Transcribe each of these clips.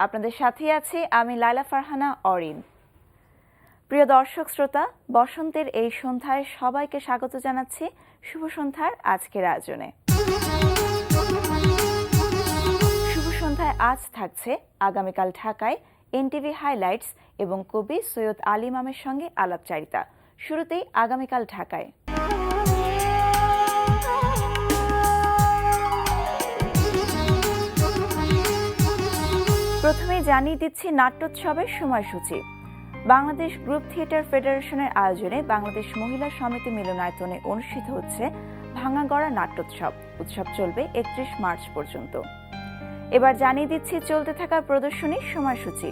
আপনাদের সাথে আছি আমি লাইলা ফারহানা অরিন। প্রিয় দর্শক শ্রোতা, বসন্তের এই সন্ধ্যায় সবাইকে স্বাগত জানাচ্ছি শুভ সন্ধ্যার আজকের আয়োজনে। শুভ সন্ধ্যায় আজ থাকছে আগামীকাল ঢাকায় এনটিভি হাইলাইটস এবং কবি সৈয়দ আলী ইমামের সঙ্গে আলাপচারিতা। শুরুতেই আগামীকাল ঢাকায়। প্রথমেই জানিয়ে দিচ্ছি নাট্যোৎসবের সময়সূচি। বাংলাদেশ গ্রুপ থিয়েটার ফেডারেশনের আয়োজনে বাংলাদেশ মহিলা সমিতি মিলনায়তনে অনুষ্ঠিত হচ্ছে ভাঙাগড়া নাট্যোৎসব। উৎসব চলবে 31 মার্চ পর্যন্ত। এবার জানিয়ে দিচ্ছি চলতে থাকা প্রদর্শনীর সময়সূচি।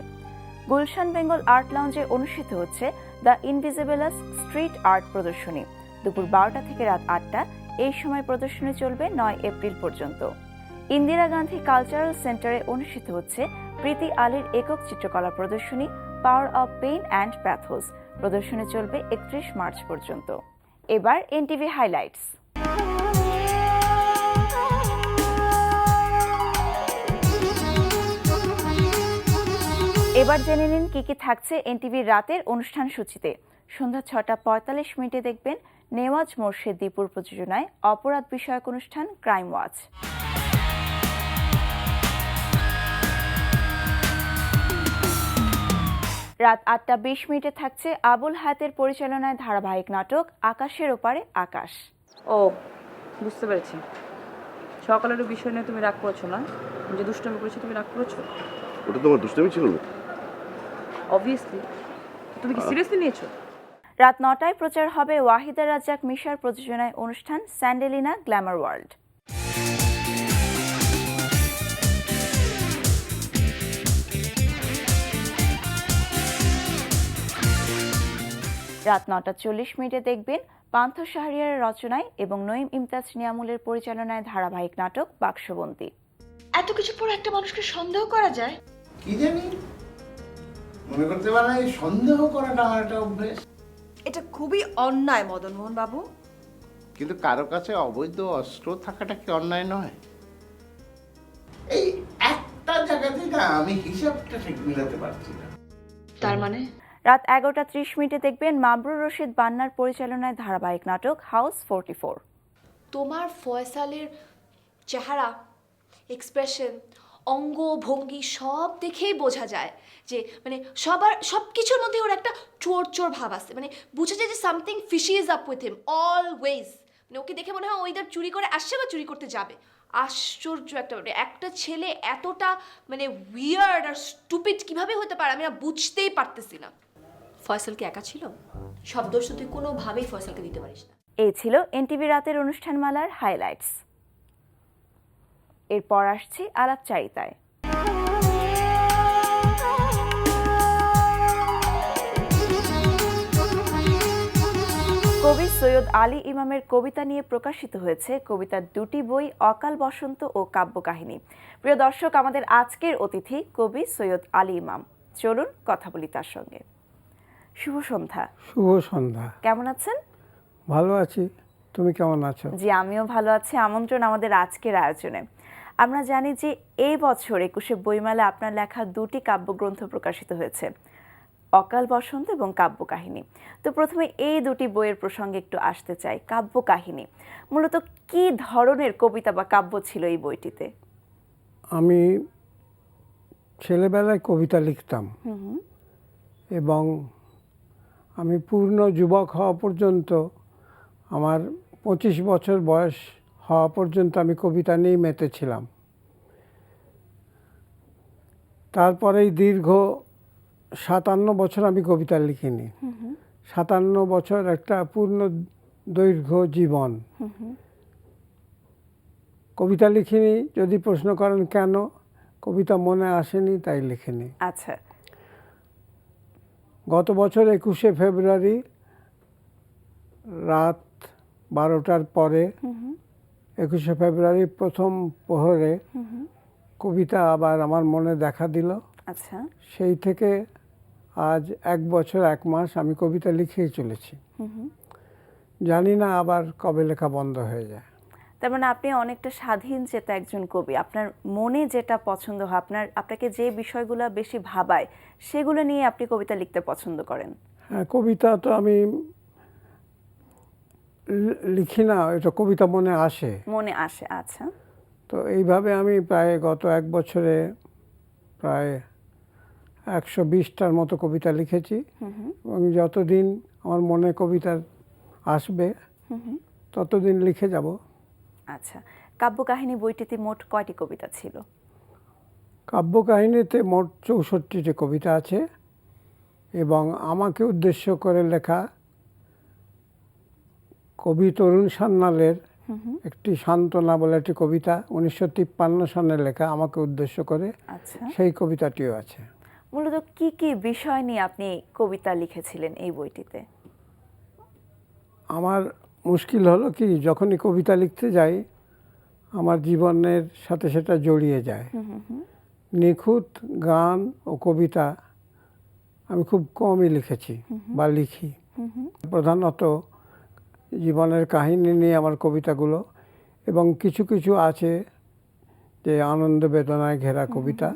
গুলশান বেঙ্গল আর্ট লাউঞ্জে অনুষ্ঠিত হচ্ছে দ্য ইনভিজিবলাস স্ট্রিট আর্ট প্রদর্শনী। দুপুর 12টা থেকে রাত 8টা এই সময় প্রদর্শনী চলবে 9 এপ্রিল পর্যন্ত। ইন্দিরা গান্ধী কালচারাল সেন্টারে অনুষ্ঠিত হচ্ছে প্রীতি আলীর একক চিত্রকলা প্রদর্শনী power of pain and pathos. প্রদর্শনী চলবে 31 মার্চ পর্যন্ত। এবার এনটিভি হাইলাইটস। এবার জেনে নিন কি কি থাকছে এনটিভির রাতের অনুষ্ঠান সূচিতে। সন্ধ্যা 6:45 দেখবেন নেওয়াজ মোর্শেদ দীপুর প্রযোজনায় অপরাধ বিষয়ক অনুষ্ঠান ক্রাইম ওয়াচ। রাত 8:20 থাকছে আবুল হায়াতের পরিচালনায় ধারাবাহিক নাটক আকাশের ওপারে আকাশ। ও বুঝতে পেরেছি, সকালের বিষয় নিয়ে তুমি রাগ করেছো না? যে দুষ্টমি করেছো তুমি রাগ করেছো? ওটা তোমার দুষ্টমি ছিল না? অবভিয়াসলি। তুমি কি সিরিয়াসলি নিয়েছো? রাত 9টায় প্রচার হবে ওয়াহিদা রাজ্জাক মিশার প্রযোজনায় অনুষ্ঠান স্যান্ডেলিনা গ্ল্যামার ওয়ার্ল্ড। রাত 9:40 দেখবেন পান্থ শাহরিয়ারের রচনায় এবং নঈম ইমতাজ নিয়ামুলের পরিচালনায় ধারাবাহিক নাটক বাক্সবন্দী। এত কিছু পর একটা মানুষকে সন্দেহ করা যায়? কি জানি, মনে করতে পারে এই সন্দেহ করাটা আমার একটা অভ্যেস। এটা খুবই অন্যায় মদনমোহন বাবু। কিন্তু কারো কাছে অবৈধ অস্ত্র থাকাটা কি অন্যায় নয়? এই একটা জায়গা থেকে আমি হিসাবটা ঠিক মিলাতে পারছি না। তার মানে রাত 11:30 দেখবেন মাবরুর রশিদ বান্নার পরিচালনায় ধারাবাহিক নাটক হাউস 44। তোমার ফয়সালের চেহারা, এক্সপ্রেশন, অঙ্গ ভঙ্গি সব দেখেই বোঝা যায় যে মানে সব কিছুর মধ্যে ওর একটা চোর চোর ভাব আছে। মানে বোঝা যায় যে something fishy is up with him always. মানে ওকে দেখে মনে হয় ওইদার চুরি করে আসছে বা চুরি করতে যাবে। আশ্চর্য একটা একটা ছেলে এতটা মানে উইয়ার্ড আর স্টুপিড কিভাবে হতে পারে আমি না বুঝতেই পারতেছি না। ফয়সাল কি একা ছিল? সব দোষ তো তুই কোনোভাবেই ফয়সালকে দিতে পারিস না। এই ছিল এনটিভি রাতের অনুষ্ঠানমালার হাইলাইটস। এরপর আসছি আলাপচারিতায়। কবি সৈয়দ আলী ইমামের কবিতা নিয়ে প্রকাশিত হয়েছে কবিতার দুটি বই, অকাল বসন্ত ও কাব্যকাহিনী। প্রিয় দর্শক, আমাদের আজকের অতিথি কবি সৈয়দ আলী ইমাম। চলুন কথা বলি তার সঙ্গে। শুভ সন্ধ্যা। শুভ সন্ধ্যা। কেমন আছেন? ভালো আছি, তুমি কেমন আছো? জি, আমিও ভালো আছি। আমন্ত্রণ আমাদের আজকের আয়োজনে। আমরা জানি যে এই বছর 21শে বইমেলা আপনার লেখা দুটি কাব্যগ্রন্থ প্রকাশিত হয়েছে, অকাল বসন্ত এবং কাব্যকাহিনী। তো প্রথমে এই দুটি বইয়ের প্রসঙ্গে একটু আসতে চাই। কাব্যকাহিনী মূলত কি ধরনের কবিতা বা কাব্য ছিল এই বইটিতে? আমি ছেলেবেলায় কবিতা লিখতাম এবং আমি পূর্ণ যুবক হওয়া পর্যন্ত, আমার 25 বছর বয়স হওয়া পর্যন্ত আমি কবিতা নিয়েই মেতেছিলাম। তারপরেই দীর্ঘ 57 বছর আমি কবিতা লিখিনি। 57 বছর একটা পূর্ণ দৈর্ঘ্য জীবন। কবিতা লিখিনি, যদি প্রশ্ন করেন কেন, কবিতা মনে আসেনি তাই লিখিনি। আচ্ছা। গত বছর 21শে ফেব্রুয়ারি রাত 12টার পরে, 21শে ফেব্রুয়ারি প্রথম প্রহরে কবিতা আবার আমার মনে দেখা দিল। আচ্ছা। সেই থেকে আজ 1 বছর 1 মাস আমি কবিতা লিখেই চলেছি। জানি না আবার কবে লেখা বন্ধ হয়ে যায়। তার মানে আপনি অনেকটা স্বাধীন চেতা একজন কবি। আপনার মনে যেটা পছন্দ হয়, আপনাকে যে বিষয়গুলো বেশি ভাবায় সেগুলো নিয়ে আপনি কবিতা লিখতে পছন্দ করেন। হ্যাঁ, কবিতা তো আমি লিখি না, এটা কবিতা মনে আসে। মনে আসে, আচ্ছা। তো এইভাবে আমি প্রায় গত 1 বছরে প্রায় 120টার মতো কবিতা লিখেছি। এবং যতদিন আমার মনে কবিতা আসবে ততদিন লিখে যাব। আচ্ছা, কাব্যকাহিনী বইটিতে মোট কয়টি কবিতা ছিল? কাব্যকাহিনীতে মোট 64টি কবিতা আছে এবং আমাকে উদ্দেশ্য করে লেখা কবি তরুণ সান্যালের একটি সান্ত্বনা বলে একটি কবিতা 1953 সালে লেখা, আমাকে উদ্দেশ্য করে, আচ্ছা, সেই কবিতাটিও আছে। মূলত কি কি বিষয় নিয়ে আপনি কবিতা লিখেছিলেন এই বইটিতে? আমার মুশকিল হলো কি, যখনই কবিতা লিখতে যাই আমার জীবনের সাথে সেটা জড়িয়ে যায়। নিখুঁত গান ও কবিতা আমি খুব কমই লিখেছি বা লিখি। প্রধানত জীবনের কাহিনী নিয়ে আমার কবিতাগুলো, এবং কিছু কিছু আছে যে আনন্দ বেদনায় ঘেরা কবিতা,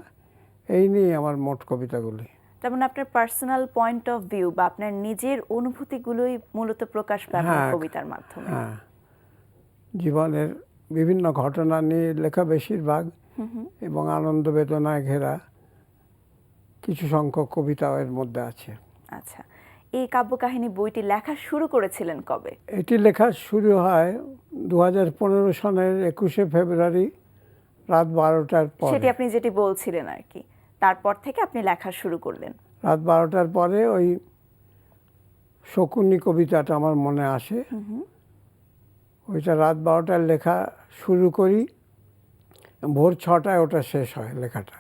এই নিয়ে আমার মোট কবিতাগুলি। তার মানে আপনার পার্সোনাল পয়েন্ট অফ ভিউ বা আপনার নিজের অনুভূতিগুলোই মূলত প্রকাশ পায় আপনার হ্যাঁ, কবিতার মাধ্যমে। হ্যাঁ, জীবনের বিভিন্ন ঘটনা নিয়ে লেখা বেশিরভাগ, এবং আনন্দ বেদনায় ঘেরা কিছু সংখ্যক কবিতাও এর মধ্যে আছে। আচ্ছা, এই কাব্যকাহিনী বইটি লেখা শুরু করেছিলেন কবে? এটি লেখা শুরু হয় 2015 সনের 21শে ফেব্রুয়ারি রাত 12টার পরে। সেটি আপনি যেটি বলছিলেন আর কি, তারপর থেকে আপনি লেখা শুরু করলেন। রাত 12টার পরে ওই শকুনি কবিতাটা আমার মনে আসে। ওইটা রাত 12টায় লেখা শুরু করি, ভোর 6টায় ওটা শেষ হয় লেখাটা।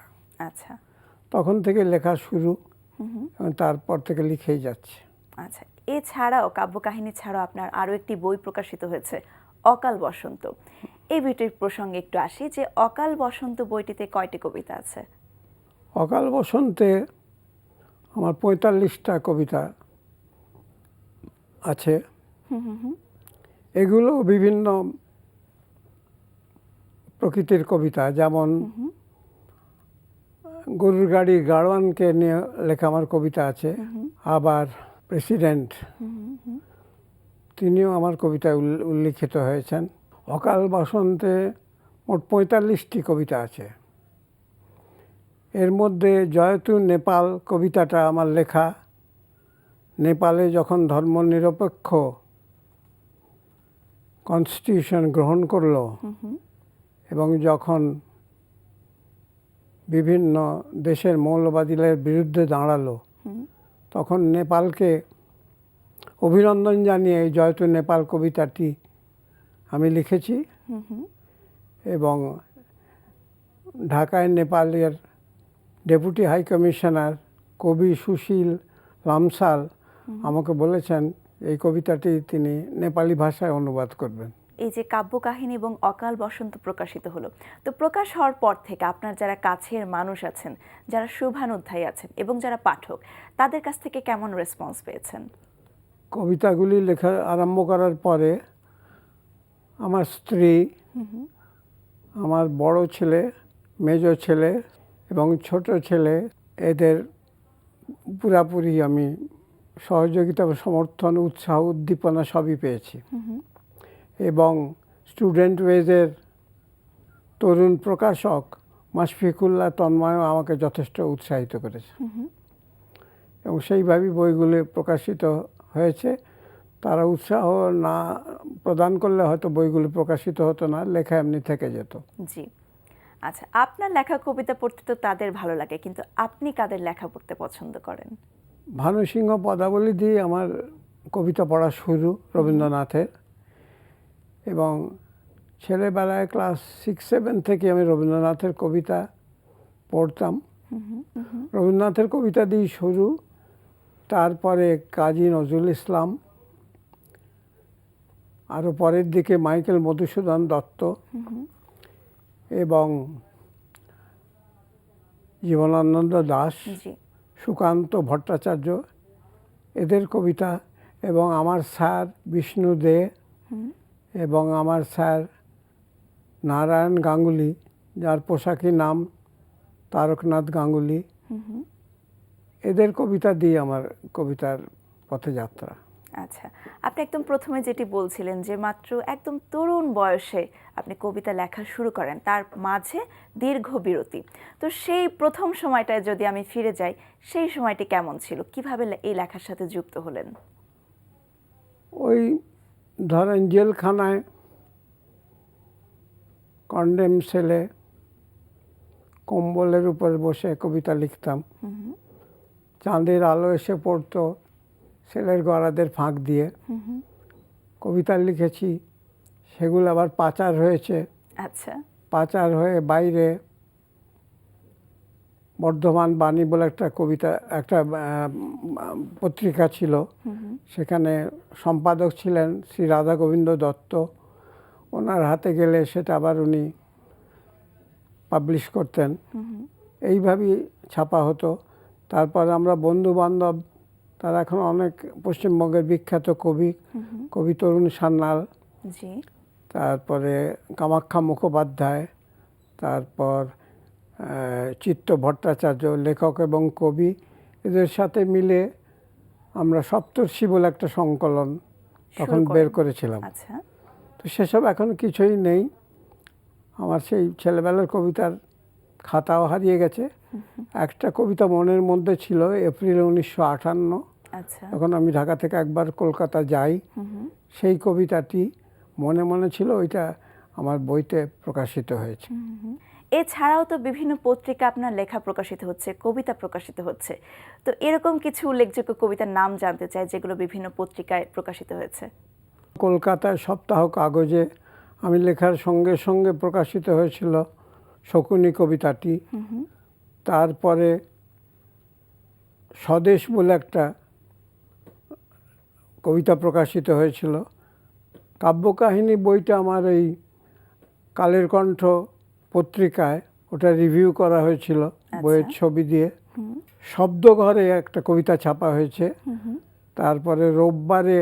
আচ্ছা তখন থেকে লেখা শুরু, এবং তারপর থেকে লিখেই যাচ্ছে। আচ্ছা, এছাড়াও কাব্যকাহিনী ছাড়াও আপনার আরও একটি বই প্রকাশিত হয়েছে, অকাল বসন্ত। এই বইটির প্রসঙ্গে একটু আসি, যে অকাল বসন্ত বইটিতে কয়টি কবিতা আছে? অকাল বসন্তে আমার 45টা কবিতা আছে। এগুলো বিভিন্ন প্রকৃতির কবিতা, যেমন গরুর গাড়ি গাড়োয়ানকে নিয়ে লেখা আমার কবিতা আছে। আবার প্রেসিডেন্ট, তিনিও আমার কবিতায় উল্লিখিত হয়েছেন। অকাল বসন্তে মোট 45টি কবিতা আছে। এর মধ্যে জয়তু নেপাল কবিতাটা আমার লেখা। নেপালে যখন ধর্মনিরপেক্ষ কনস্টিটিউশন গ্রহণ করলো এবং যখন বিভিন্ন দেশের মৌলবাদীদের বিরুদ্ধে দাঁড়ালো, তখন নেপালকে অভিনন্দন জানিয়ে এই জয়তু নেপাল কবিতাটি আমি লিখেছি। এবং ঢাকায় নেপালের ডেপুটি হাই কমিশনার কবি সুশীল লামসাল আমাকে বলেছেন এই কবিতাটি তিনি নেপালি ভাষায় অনুবাদ করবেন। এই যে কাব্যকাহিনী এবং অকাল বসন্ত প্রকাশিত হলো, তো প্রকাশ হওয়ার পর থেকে আপনার যারা কাছের মানুষ আছেন, যারা শুভানুধ্যায়ী আছেন এবং যারা পাঠক, তাদের কাছ থেকে কেমন রেসপন্স পেয়েছেন? কবিতাগুলি লেখা আরম্ভ করার পরে আমার স্ত্রী, আমার বড় ছেলে, মেজ ছেলে এবং ছোট ছেলে, এদের পুরাপুরি আমি সহযোগিতা, সমর্থন, উৎসাহ, উদ্দীপনা সবই পেয়েছি। এবং স্টুডেন্ট ওয়েজের তরুণ প্রকাশক মাশফিকুল্লাহ তন্ময়ও আমাকে যথেষ্ট উৎসাহিত করেছে, এবং সেইভাবেই বইগুলি প্রকাশিত হয়েছে। তারা উৎসাহ না প্রদান করলে হয়তো বইগুলি প্রকাশিত হতো না, লেখা এমনি থেকে যেত। জি, আচ্ছা, আপনার লেখা কবিতা পড়তে তো তাদের ভালো লাগে, কিন্তু আপনি কাদের লেখা পড়তে পছন্দ করেন? ভানু সিংহ পদাবলী দিয়ে আমার কবিতা পড়া শুরু, রবীন্দ্রনাথের। এবং ছেলেবেলায় ক্লাস 6-7 থেকে আমি রবীন্দ্রনাথের কবিতা পড়তাম। রবীন্দ্রনাথের কবিতা দিয়ে শুরু, তারপরে কাজী নজরুল ইসলাম, আরও পরের দিকে মাইকেল মধুসূদন দত্ত এবং জীবনানন্দ দাশ, জি, সুকান্ত ভট্টাচার্য, এদের কবিতা, এবং আমার স্যার বিষ্ণু দে এবং আমার স্যার নারায়ণ গাঙ্গুলি, যার পোশাকি নাম তারকনাথ গাঙ্গুলি, এদের কবিতা দিয়ে আমার কবিতার পথযাত্রা। আচ্ছা, আপনি একদম প্রথমে যেটি বলছিলেন যে মাত্র একদম তরুণ বয়সে আপনি কবিতা লেখা শুরু করেন, তার মাঝে দীর্ঘ বিরতি। তো সেই প্রথম সময়টায় যদি আমি ফিরে যাই, সেই সময়টি কেমন ছিল? কিভাবে এই লেখার সাথে যুক্ত হলেন? ওই ধরেন জেলখানায় কন্ডেম সেলে কম্বলের উপর বসে কবিতা লিখতাম। চাঁদের আলো এসে পড়তো সেলের গড়াদের ফাঁক দিয়ে। কবিতা লিখেছি, সেগুলো আবার পাচার হয়েছে। আচ্ছা, পাচার হয়ে বাইরে বর্ধমান বাণী বলে একটা পত্রিকা ছিল, সেখানে সম্পাদক ছিলেন শ্রী রাধা গোবিন্দ দত্ত। ওনার হাতে গেলে সেটা আবার উনি পাবলিশ করতেন। এইভাবেই ছাপা হতো। তারপর আমরা বন্ধু বান্ধব, তারা এখন অনেক পশ্চিমবঙ্গের বিখ্যাত কবি তরুণ সান্যাল, জি, তারপরে কামাখ্যা মুখোপাধ্যায়, তারপর চিত্ত ভট্টাচার্য, লেখক এবং কবি, এদের সাথে মিলে আমরা সপ্তর্ষি বলে একটা সংকলন তখন বের করেছিলাম। আচ্ছা, তো সেসব এখন কিছুই নেই। আমার সেই ছেলেবেলার কবিতার খাতাও হারিয়ে গেছে। একটা কবিতা মনের মধ্যে ছিল, এপ্রিল 1958, আচ্ছা, তখন আমি ঢাকা থেকে একবার কলকাতা যাই। সেই কবিতাটি মনে মনে ছিল, ওইটা আমার বইতে প্রকাশিত হয়েছে। এছাড়াও তো বিভিন্ন পত্রিকা আপনার লেখা প্রকাশিত হচ্ছে, কবিতা প্রকাশিত হচ্ছে। তো এরকম কিছু উল্লেখযোগ্য কবিতার নাম জানতে চাই যেগুলো বিভিন্ন পত্রিকায় প্রকাশিত হয়েছে। কলকাতায় সপ্তাহ কাগজে আমি লেখার সঙ্গে সঙ্গে প্রকাশিত হয়েছিল শকুনি কবিতাটি। তারপরে স্বদেশ বলে একটা কবিতা প্রকাশিত হয়েছিল। কাব্যকাহিনী বইটা আমার এই কালের কণ্ঠ পত্রিকায় ওটা রিভিউ করা হয়েছিল বইয়ের ছবি দিয়ে। শব্দঘরে একটা কবিতা ছাপা হয়েছে। তারপরে রোববারে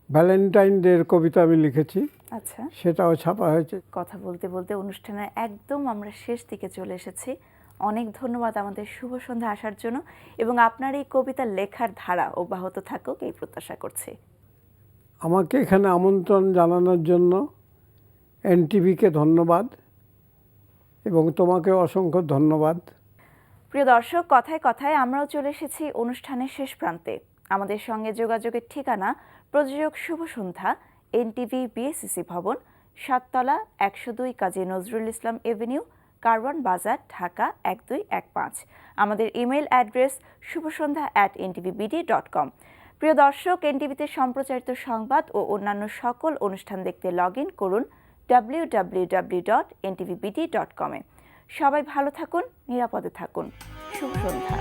ভ্যালেন্টাইন ডের কবিতা আমি লিখেছি, আচ্ছা, সেটাও ছাপা হয়েছে। কথা বলতে বলতে অনুষ্ঠানের একদম আমরা শেষ দিকে চলে এসেছি। অনেক ধন্যবাদ আমাদের শুভ সন্ধ্যা আসার জন্য, এবং আপনার এই কবিতা লেখার ধারা অব্যাহত থাকুক এই প্রত্যাশা করছি। আমাকে এখানে আমন্ত্রণ জানানোর জন্য এনটিভিকে ধন্যবাদ, এবং তোমাকে অসংখ্য ধন্যবাদ। প্রিয় দর্শক, কথায় কথায় আমরাও চলে এসেছি অনুষ্ঠানের শেষ প্রান্তে। আমাদের সঙ্গে যোগাযোগের ঠিকানা প্রযোজক শুভ সন্ধ্যা, এনটিভি বিএসসিসি ভবন, 7 তলা, 102 কাজী নজরুল ইসলাম এভিনিউ, কারওয়ান বাজার, ঢাকা 1215। আমাদের ইমেল অ্যাড্রেস shubhasondha@ntvbd.com। প্রিয় দর্শক, এনটিভিতে সম্প্রচারিত সংবাদ ও অন্যান্য সকল অনুষ্ঠান দেখতে লগ ইন করুন www.ntvbd.com-এ। সবাই ভালো থাকুন, নিরাপদে থাকুন। শুভ সন্ধ্যা।